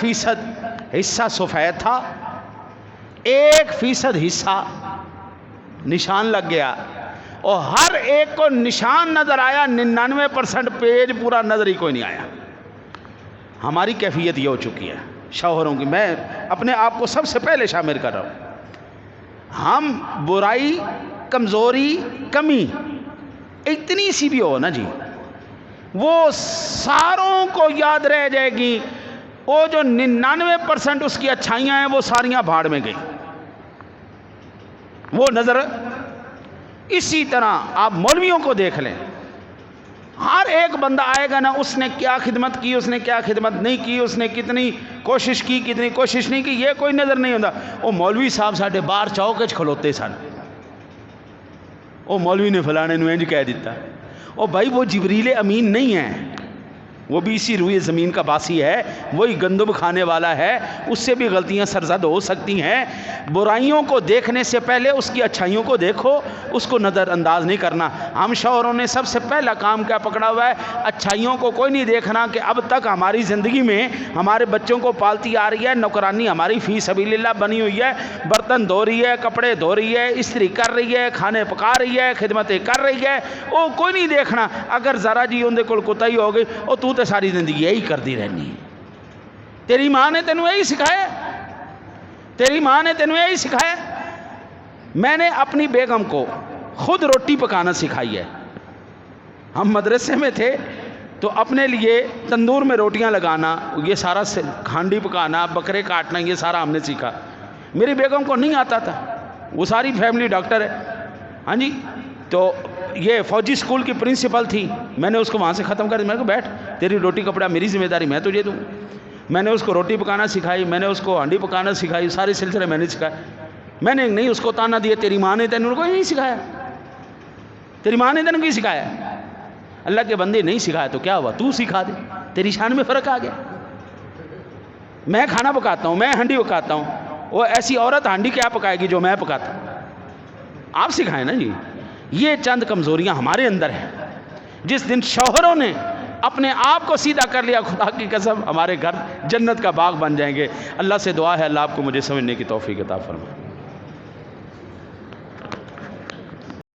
1% حصہ سفید تھا، 1% حصہ نشان لگ گیا، اور ہر ایک کو نشان نظر آیا، 99% پیج پورا نظر ہی کوئی نہیں آیا۔ ہماری کیفیت یہ ہو چکی ہے شوہروں کی، میں اپنے آپ کو سب سے پہلے شامل کر رہا ہوں۔ ہم برائی، کمزوری، کمی اتنی سی بھی ہو نا جی، وہ ساروں کو یاد رہ جائے گی، وہ جو 99% اس کی اچھائیاں ہیں وہ ساریاں بھاڑ میں گئی، وہ نظر۔ اسی طرح آپ مولویوں کو دیکھ لیں، ہر ایک بندہ آئے گا نا، اس نے کیا خدمت کی، اس نے کیا خدمت نہیں کی، اس نے کتنی کوشش کی، کتنی کوشش نہیں کی، یہ کوئی نظر نہیں ہوتا۔ وہ مولوی صاحب ساڈے باہر چوک وچ کھلوتے سن، وہ مولوی نے فلانے نو انج کہہ دیتا، او بھائی وہ جبریل امین نہیں ہے، وہ بھی اسی روئے زمین کا باسی ہے، وہی گندم کھانے والا ہے، اس سے بھی غلطیاں سرزد ہو سکتی ہیں۔ برائیوں کو دیکھنے سے پہلے اس کی اچھائیوں کو دیکھو، اس کو نظر انداز نہیں کرنا۔ ہم شوہروں نے سب سے پہلا کام کیا پکڑا ہوا ہے؟ اچھائیوں کو کوئی نہیں دیکھنا کہ اب تک ہماری زندگی میں ہمارے بچوں کو پالتی آ رہی ہے، نوکرانی ہماری فی سبیل اللہ بنی ہوئی ہے، برتن دھو رہی ہے، کپڑے دھو رہی ہے، استری کر رہی ہے، کھانے پکا رہی ہے، خدمتیں کر رہی ہے، وہ کوئی نہیں دیکھنا۔ اگر ذرا جی اندے کول کوتاہی ہو گئی، او تو تے ساری زندگی یہی کرتی رہنی، تیری ماں نے تینوں یہی سکھایا، تیری ماں نے تینوں یہی سکھایا۔ میں نے اپنی بیگم کو خود روٹی پکانا سکھائی ہے۔ ہم مدرسے میں تھے تو اپنے لیے تندور میں روٹیاں لگانا، یہ سارا ہانڈی پکانا، بکرے کاٹنا، یہ سارا ہم نے سیکھا۔ میری بیگم کو نہیں آتا تھا، وہ ساری فیملی ڈاکٹر ہے، ہاں جی، تو یہ فوجی اسکول کی پرنسپل تھی، میں نے اس کو وہاں سے ختم کر دیا۔ میں نے کہا بیٹھ، تیری روٹی کپڑا میری ذمہ داری، میں تجھے دوں۔ میں نے اس کو روٹی پکانا سکھائی، میں نے اس کو ہانڈی پکانا سکھائی، سارے سلسلے میں نے سکھایا۔ میں نے نہیں اس کو تانا دیا تیری ماں نے تینوں کو نہیں سکھایا، تیری ماں نے تینوں کی سکھایا؟ اللہ کے بندے نہیں سکھایا تو کیا ہوا، تو سکھا دے، تیری شان میں فرق آ گیا۔ میں کھانا پکاتا ہوں، میں ہانڈی پکاتا ہوں، وہ ایسی عورت ہانڈی کیا پکائے گی جو میں پکاتا ہوں؟ آپ سکھائیں نا جی۔ یہ چند کمزوریاں ہمارے اندر ہیں، جس دن شوہروں نے اپنے آپ کو سیدھا کر لیا، خدا کی قسم ہمارے گھر جنت کا باغ بن جائیں گے۔ اللہ سے دعا ہے اللہ آپ کو مجھے سمجھنے کی توفیق عطا فرمائے۔